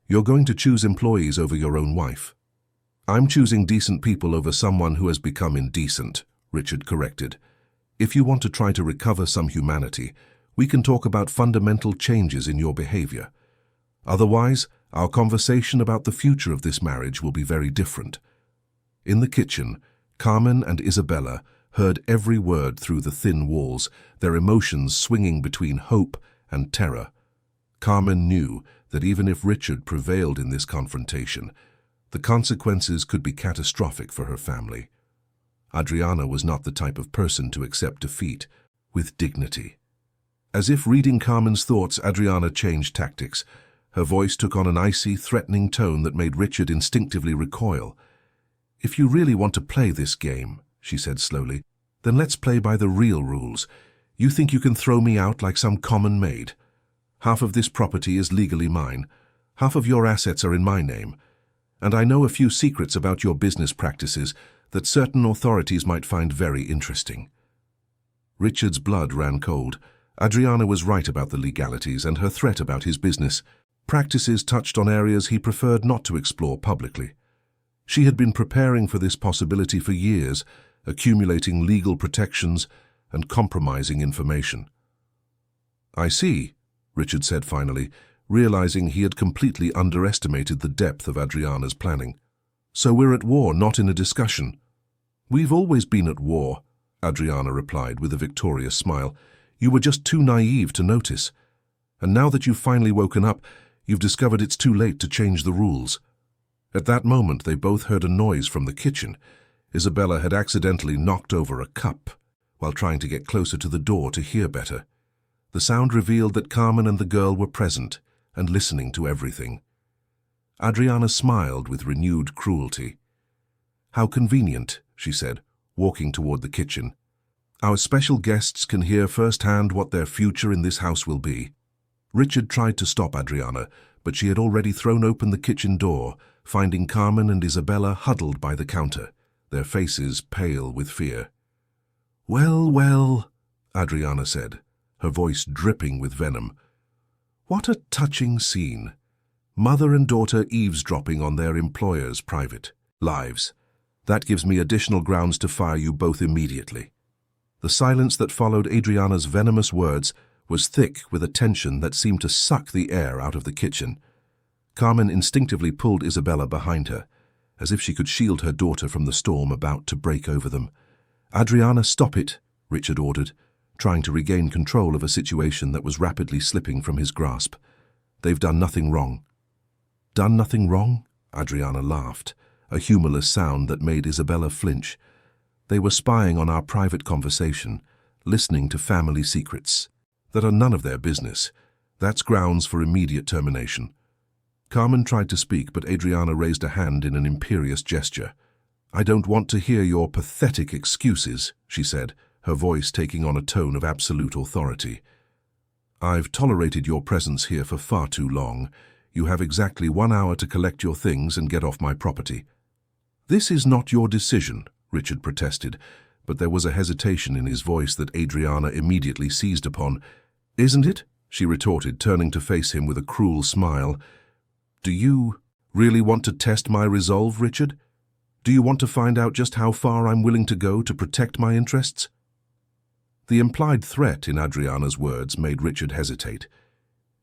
"You're going to choose employees over your own wife." "I'm choosing decent people over someone who has become indecent," Richard corrected. "If you want to try to recover some humanity, we can talk about fundamental changes in your behavior. Otherwise, our conversation about the future of this marriage will be very different." In the kitchen, Carmen and Isabella heard every word through the thin walls, their emotions swinging between hope and terror. Carmen knew that even if Richard prevailed in this confrontation, the consequences could be catastrophic for her family. Adriana was not the type of person to accept defeat with dignity. As if reading Carmen's thoughts, Adriana changed tactics. Her voice took on an icy, threatening tone that made Richard instinctively recoil. "If you really want to play this game," she said slowly, "then let's play by the real rules. You think you can throw me out like some common maid? Half of this property is legally mine. Half of your assets are in my name. And I know a few secrets about your business practices that certain authorities might find very interesting." Richard's blood ran cold. Adriana was right about the legalities and her threat about his business. Practices touched on areas he preferred not to explore publicly. She had been preparing for this possibility for years, accumulating legal protections and compromising information. "I see," Richard said finally, realizing he had completely underestimated the depth of Adriana's planning. "So we're at war, not in a discussion." "We've always been at war," Adriana replied with a victorious smile. "You were just too naive to notice. And now that you've finally woken up, you've discovered it's too late to change the rules." At that moment, they both heard a noise from the kitchen. Isabella had accidentally knocked over a cup while trying to get closer to the door to hear better. The sound revealed that Carmen and the girl were present and listening to everything. Adriana smiled with renewed cruelty. "How convenient," she said, walking toward the kitchen. "Our special guests can hear firsthand what their future in this house will be." Richard tried to stop Adriana, but she had already thrown open the kitchen door, finding Carmen and Isabella huddled by the counter, their faces pale with fear. "Well, well," Adriana said, her voice dripping with venom. "What a touching scene. Mother and daughter eavesdropping on their employers' private lives. That gives me additional grounds to fire you both immediately." The silence that followed Adriana's venomous words was thick with a tension that seemed to suck the air out of the kitchen. Carmen instinctively pulled Isabella behind her, as if she could shield her daughter from the storm about to break over them. "Adriana, stop it," Richard ordered, trying to regain control of a situation that was rapidly slipping from his grasp. "They've done nothing wrong." "Done nothing wrong?" Adriana laughed, a humorless sound that made Isabella flinch. "They were spying on our private conversation, listening to family secrets that are none of their business. That's grounds for immediate termination." Carmen tried to speak, but Adriana raised a hand in an imperious gesture. "I don't want to hear your pathetic excuses," she said, her voice taking on a tone of absolute authority. "I've tolerated your presence here for far too long. You have exactly 1 hour to collect your things and get off my property." "This is not your decision," Richard protested, but there was a hesitation in his voice that Adriana immediately seized upon. "Isn't it?" she retorted, turning to face him with a cruel smile. "Do you really want to test my resolve, Richard? Do you want to find out just how far I'm willing to go to protect my interests?" The implied threat in Adriana's words made Richard hesitate.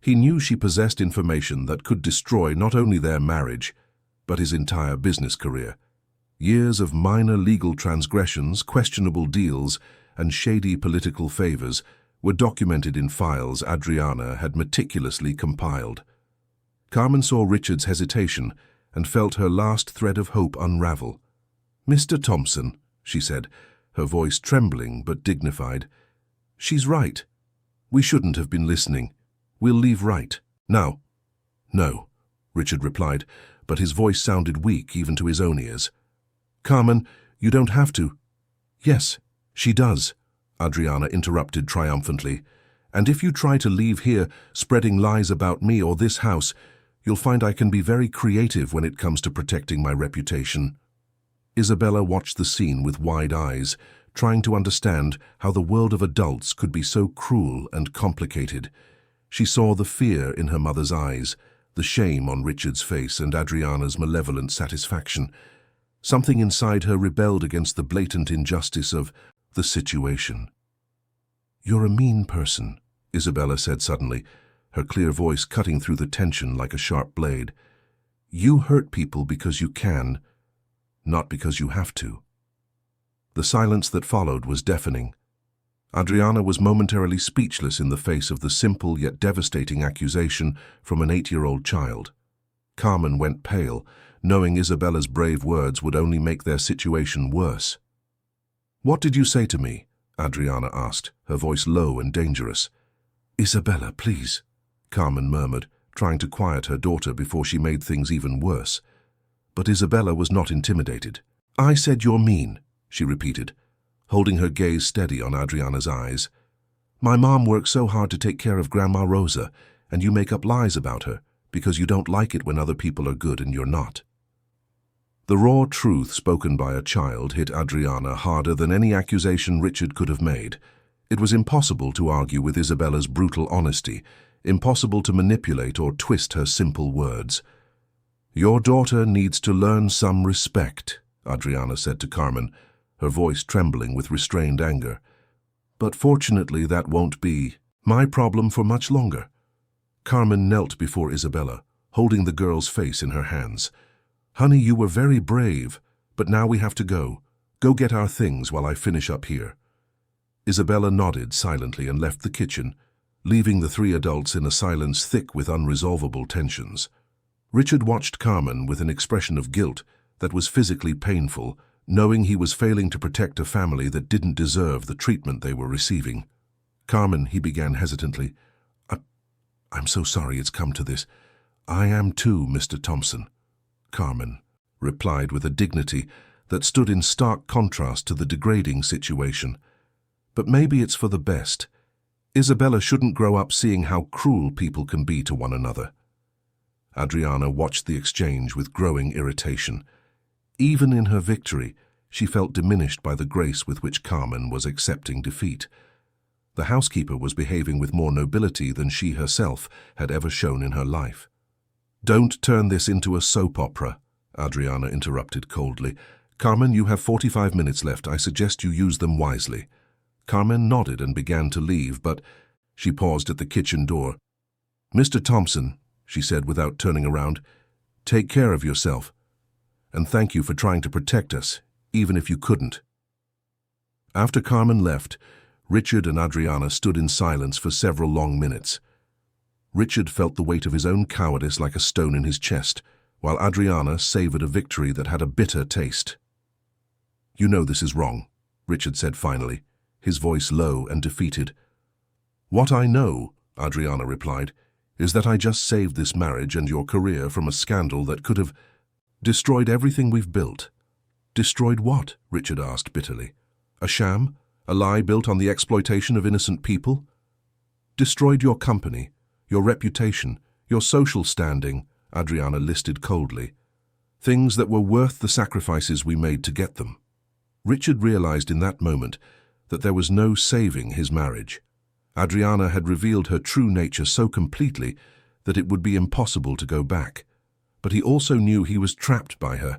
He knew she possessed information that could destroy not only their marriage, but his entire business career. Years of minor legal transgressions, questionable deals, and shady political favors were documented in files Adriana had meticulously compiled. Carmen saw Richard's hesitation and felt her last thread of hope unravel. "Mr. Thompson," she said, her voice trembling but dignified, "she's right. We shouldn't have been listening. We'll leave right now." "No," Richard replied, but his voice sounded weak even to his own ears. "Carmen, you don't have to." "Yes, she does," Adriana interrupted triumphantly. "And if you try to leave here spreading lies about me or this house, you'll find I can be very creative when it comes to protecting my reputation." Isabella watched the scene with wide eyes, trying to understand how the world of adults could be so cruel and complicated. She saw the fear in her mother's eyes, the shame on Richard's face, and Adriana's malevolent satisfaction. Something inside her rebelled against the blatant injustice of the situation. "You're a mean person," Isabella said suddenly, her clear voice cutting through the tension like a sharp blade. "You hurt people because you can, not because you have to." The silence that followed was deafening. Adriana was momentarily speechless in the face of the simple yet devastating accusation from an 8-year-old child. Carmen went pale, knowing Isabella's brave words would only make their situation worse. "What did you say to me?" Adriana asked, her voice low and dangerous. "Isabella, please," Carmen murmured, trying to quiet her daughter before she made things even worse. But Isabella was not intimidated. "I said you're mean," she repeated, holding her gaze steady on Adriana's eyes. "My mom works so hard to take care of Grandma Rosa, and you make up lies about her because you don't like it when other people are good and you're not." The raw truth spoken by a child hit Adriana harder than any accusation Richard could have made. It was impossible to argue with Isabella's brutal honesty, impossible to manipulate or twist her simple words. "Your daughter needs to learn some respect," Adriana said to Carmen, her voice trembling with restrained anger. "But fortunately that won't be my problem for much longer." Carmen knelt before Isabella, holding the girl's face in her hands. "Honey, you were very brave, but now we have to go. Go get our things while I finish up here." Isabella nodded silently and left the kitchen, leaving the 3 adults in a silence thick with unresolvable tensions. Richard watched Carmen with an expression of guilt that was physically painful, knowing he was failing to protect a family that didn't deserve the treatment they were receiving. "Carmen," he began hesitantly, I'm so sorry it's come to this." "I am too, Mr. Thompson," Carmen replied with a dignity that stood in stark contrast to the degrading situation. "But maybe it's for the best. Isabella shouldn't grow up seeing how cruel people can be to one another." Adriana watched the exchange with growing irritation. Even in her victory, she felt diminished by the grace with which Carmen was accepting defeat. The housekeeper was behaving with more nobility than she herself had ever shown in her life. "Don't turn this into a soap opera," Adriana interrupted coldly. "Carmen, you have 45 minutes left. I suggest you use them wisely." Carmen nodded and began to leave, but she paused at the kitchen door. "Mr. Thompson," she said without turning around, "take care of yourself. And thank you for trying to protect us, even if you couldn't." After Carmen left, Richard and Adriana stood in silence for several long minutes. Richard felt the weight of his own cowardice like a stone in his chest, while Adriana savored a victory that had a bitter taste. "You know this is wrong," Richard said finally, his voice low and defeated. "What I know," Adriana replied, "is that I just saved this marriage and your career from a scandal that could have destroyed everything we've built." "Destroyed what?" Richard asked bitterly. "A sham? A lie built on the exploitation of innocent people?" "Destroyed your company, your reputation, your social standing," Adriana listed coldly. "Things that were worth the sacrifices we made to get them." Richard realized in that moment that there was no saving his marriage. Adriana had revealed her true nature so completely that it would be impossible to go back. But he also knew he was trapped by her,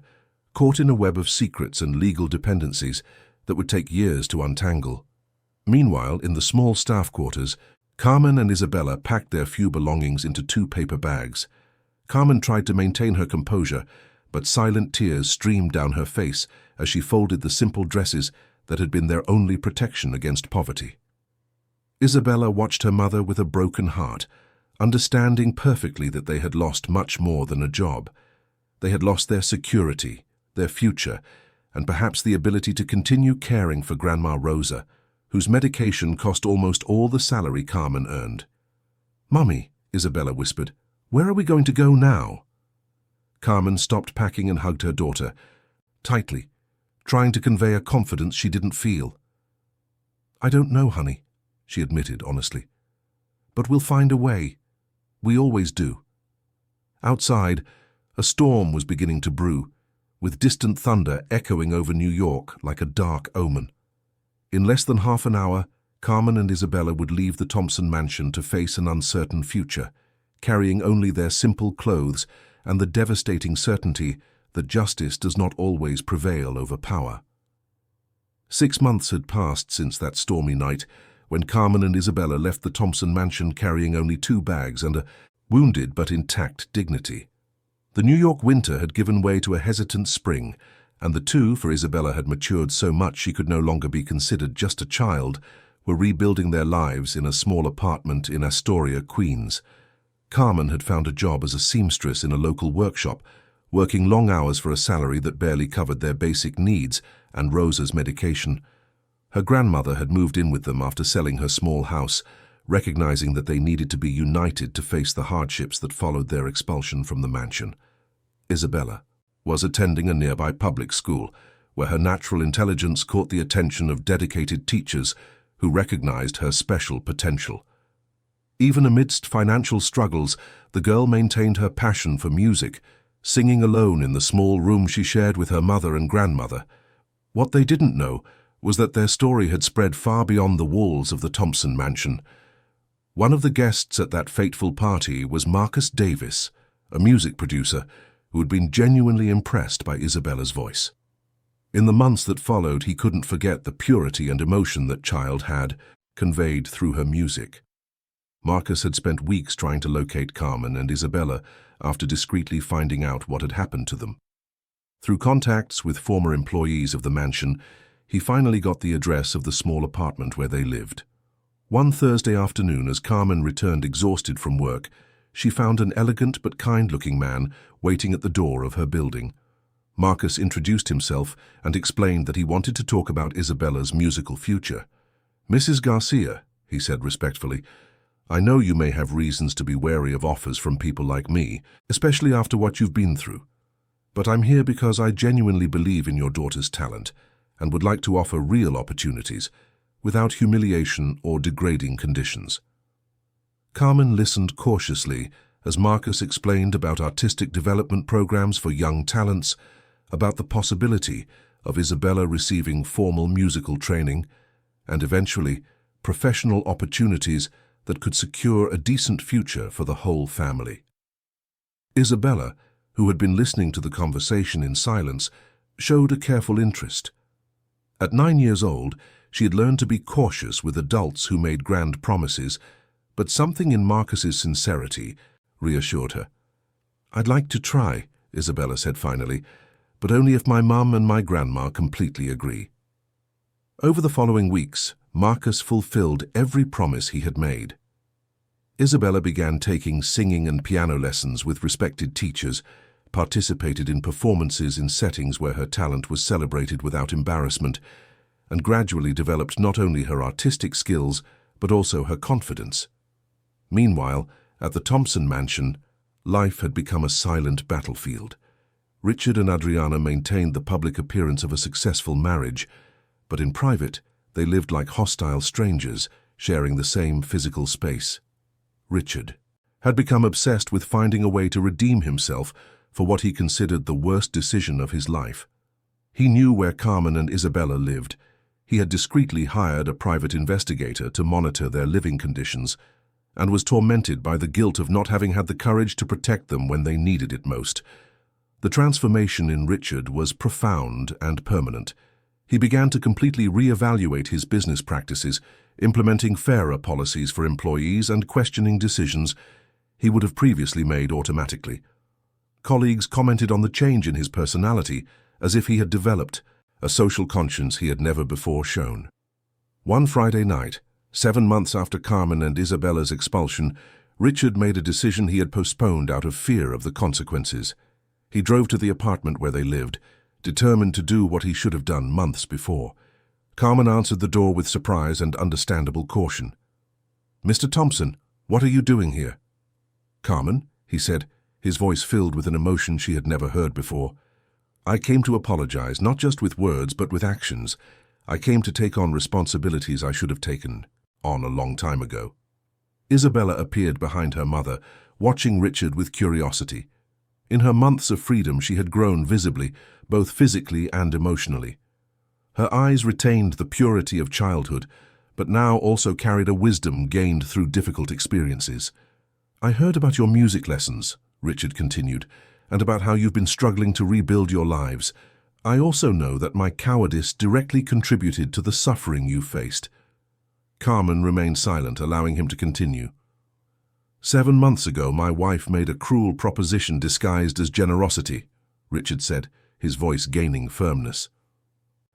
caught in a web of secrets and legal dependencies that would take years to untangle. Meanwhile, in the small staff quarters, Carmen and Isabella packed their few belongings into 2 paper bags. Carmen tried to maintain her composure, but silent tears streamed down her face as she folded the simple dresses that had been their only protection against poverty. Isabella watched her mother with a broken heart, understanding perfectly that they had lost much more than a job. They had lost their security, their future, and perhaps the ability to continue caring for Grandma Rosa, whose medication cost almost all the salary Carmen earned. "Mummy," Isabella whispered, "where are we going to go now?" Carmen stopped packing and hugged her daughter, tightly, trying to convey a confidence she didn't feel. "I don't know, honey," she admitted honestly. "But we'll find a way. We always do." Outside, a storm was beginning to brew, with distant thunder echoing over New York like a dark omen. In less than half an hour, Carmen and Isabella would leave the Thompson mansion to face an uncertain future, carrying only their simple clothes and the devastating certainty that justice does not always prevail over power. 6 months had passed since that stormy night, when Carmen and Isabella left the Thompson mansion carrying only 2 bags and a wounded but intact dignity. The New York winter had given way to a hesitant spring, and the two, for Isabella had matured so much she could no longer be considered just a child, were rebuilding their lives in a small apartment in Astoria, Queens. Carmen had found a job as a seamstress in a local workshop, working long hours for a salary that barely covered their basic needs and Rosa's medication. Her grandmother had moved in with them after selling her small house, recognizing that they needed to be united to face the hardships that followed their expulsion from the mansion. Isabella was attending a nearby public school, where her natural intelligence caught the attention of dedicated teachers who recognized her special potential. Even amidst financial struggles, the girl maintained her passion for music, singing alone in the small room she shared with her mother and grandmother. What they didn't know was that their story had spread far beyond the walls of the Thompson mansion. One of the guests at that fateful party was Marcus Davis, a music producer who had been genuinely impressed by Isabella's voice. In the months that followed, he couldn't forget the purity and emotion that child had conveyed through her music. Marcus had spent weeks trying to locate Carmen and Isabella after discreetly finding out what had happened to them. Through contacts with former employees of the mansion, he finally got the address of the small apartment where they lived. One Thursday afternoon, as Carmen returned exhausted from work, she found an elegant but kind-looking man waiting at the door of her building. Marcus introduced himself and explained that he wanted to talk about Isabella's musical future. "Mrs. Garcia," he said respectfully, "I know you may have reasons to be wary of offers from people like me, especially after what you've been through. But I'm here because I genuinely believe in your daughter's talent and would like to offer real opportunities without humiliation or degrading conditions." Carmen listened cautiously as Marcus explained about artistic development programs for young talents, about the possibility of Isabella receiving formal musical training, and eventually professional opportunities that could secure a decent future for the whole family. Isabella, who had been listening to the conversation in silence, showed a careful interest. At 9 years old, she had learned to be cautious with adults who made grand promises, but something in Marcus's sincerity reassured her. "I'd like to try," Isabella said finally, "but only if my mum and my grandma completely agree." Over the following weeks, Marcus fulfilled every promise he had made. Isabella began taking singing and piano lessons with respected teachers, participated in performances in settings where her talent was celebrated without embarrassment, and gradually developed not only her artistic skills, but also her confidence. Meanwhile, at the Thompson mansion, life had become a silent battlefield. Richard and Adriana maintained the public appearance of a successful marriage, but in private, they lived like hostile strangers, sharing the same physical space. Richard had become obsessed with finding a way to redeem himself for what he considered the worst decision of his life. He knew where Carmen and Isabella lived. He had discreetly hired a private investigator to monitor their living conditions, and was tormented by the guilt of not having had the courage to protect them when they needed it most. The transformation in Richard was profound and permanent. He began to completely reevaluate his business practices, implementing fairer policies for employees and questioning decisions he would have previously made automatically. Colleagues commented on the change in his personality, as if he had developed a social conscience he had never before shown. One Friday night, 7 months after Carmen and Isabella's expulsion, Richard made a decision he had postponed out of fear of the consequences. He drove to the apartment where they lived, determined to do what he should have done months before. Carmen answered the door with surprise and understandable caution. "Mr. Thompson, what are you doing here?" "Carmen," he said, his voice filled with an emotion she had never heard before, "I came to apologize, not just with words but with actions. I came to take on responsibilities I should have taken on a long time ago." Isabella appeared behind her mother, watching Richard with curiosity. In her months of freedom, she had grown visibly, both physically and emotionally. Her eyes retained the purity of childhood, but now also carried a wisdom gained through difficult experiences. "I heard about your music lessons," Richard continued, and about how you've been struggling to rebuild your lives. I also know that my cowardice directly contributed to the suffering you faced." Carmen remained silent, allowing him to continue. "7 months ago, my wife made a cruel proposition disguised as generosity," Richard said, his voice gaining firmness.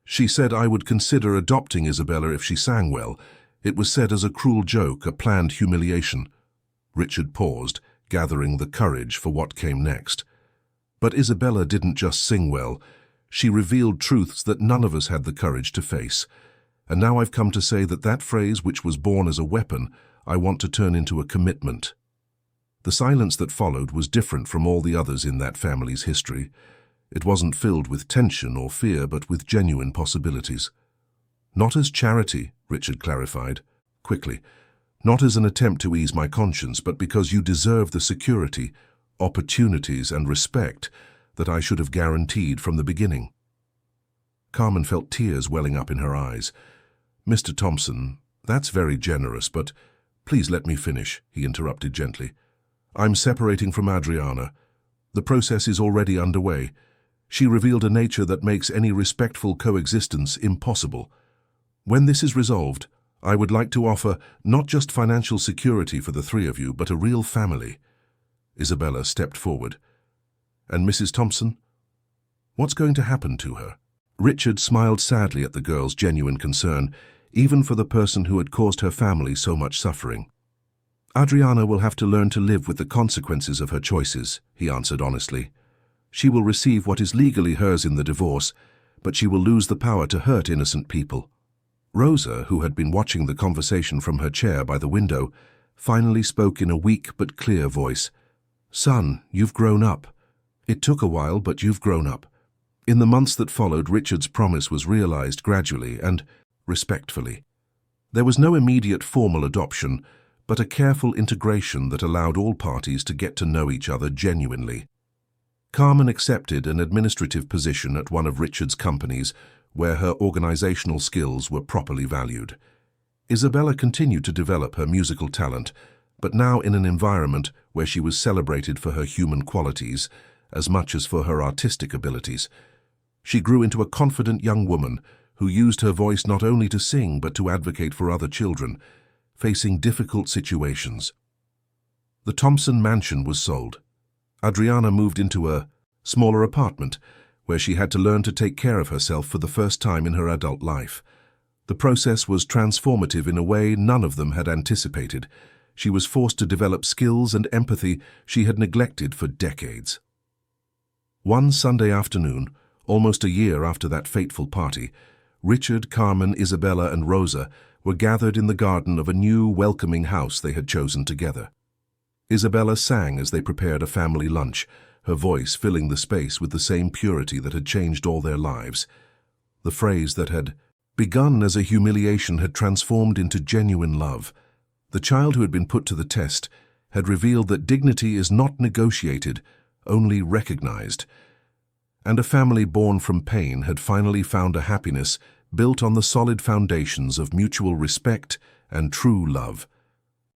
"She said I would consider adopting Isabella if she sang well. It was said as a cruel joke, a planned humiliation." Richard paused, gathering the courage for what came next. "But Isabella didn't just sing well. She revealed truths that none of us had the courage to face. And now I've come to say that that phrase, which was born as a weapon, I want to turn into a commitment." The silence that followed was different from all the others in that family's history. It wasn't filled with tension or fear, but with genuine possibilities. "Not as charity," Richard clarified, quickly. "Not as an attempt to ease my conscience, but because you deserve the security, opportunities, and respect that I should have guaranteed from the beginning." Carmen felt tears welling up in her eyes. "Mr. Thompson, that's very generous, but please let me finish," he interrupted gently. "I'm separating from Adriana. The process is already underway. She revealed a nature that makes any respectful coexistence impossible. When this is resolved, I would like to offer not just financial security for the three of you, but a real family." Isabella stepped forward. "And Mrs. Thompson? What's going to happen to her?" Richard smiled sadly at the girl's genuine concern, even for the person who had caused her family so much suffering. "Adriana will have to learn to live with the consequences of her choices," he answered honestly. "She will receive what is legally hers in the divorce, but she will lose the power to hurt innocent people." Rosa, who had been watching the conversation from her chair by the window, finally spoke in a weak but clear voice. "Son, you've grown up. It took a while, but you've grown up." In the months that followed, Richard's promise was realized gradually and respectfully. There was no immediate formal adoption, but a careful integration that allowed all parties to get to know each other genuinely. Carmen accepted an administrative position at one of Richard's companies, where her organizational skills were properly valued. Isabella continued to develop her musical talent, but now in an environment where she was celebrated for her human qualities as much as for her artistic abilities. She grew into a confident young woman who used her voice not only to sing but to advocate for other children, facing difficult situations. The Thompson mansion was sold. Adriana moved into a smaller apartment where she had to learn to take care of herself for the first time in her adult life. The process was transformative in a way none of them had anticipated. She was forced to develop skills and empathy she had neglected for decades. One Sunday afternoon, almost a year after that fateful party, Richard, Carmen, Isabella, and Rosa were gathered in the garden of a new, welcoming house they had chosen together. Isabella sang as they prepared a family lunch, her voice filling the space with the same purity that had changed all their lives. The phrase that had begun as a humiliation had transformed into genuine love. The child who had been put to the test had revealed that dignity is not negotiated, only recognized. And a family born from pain had finally found a happiness built on the solid foundations of mutual respect and true love.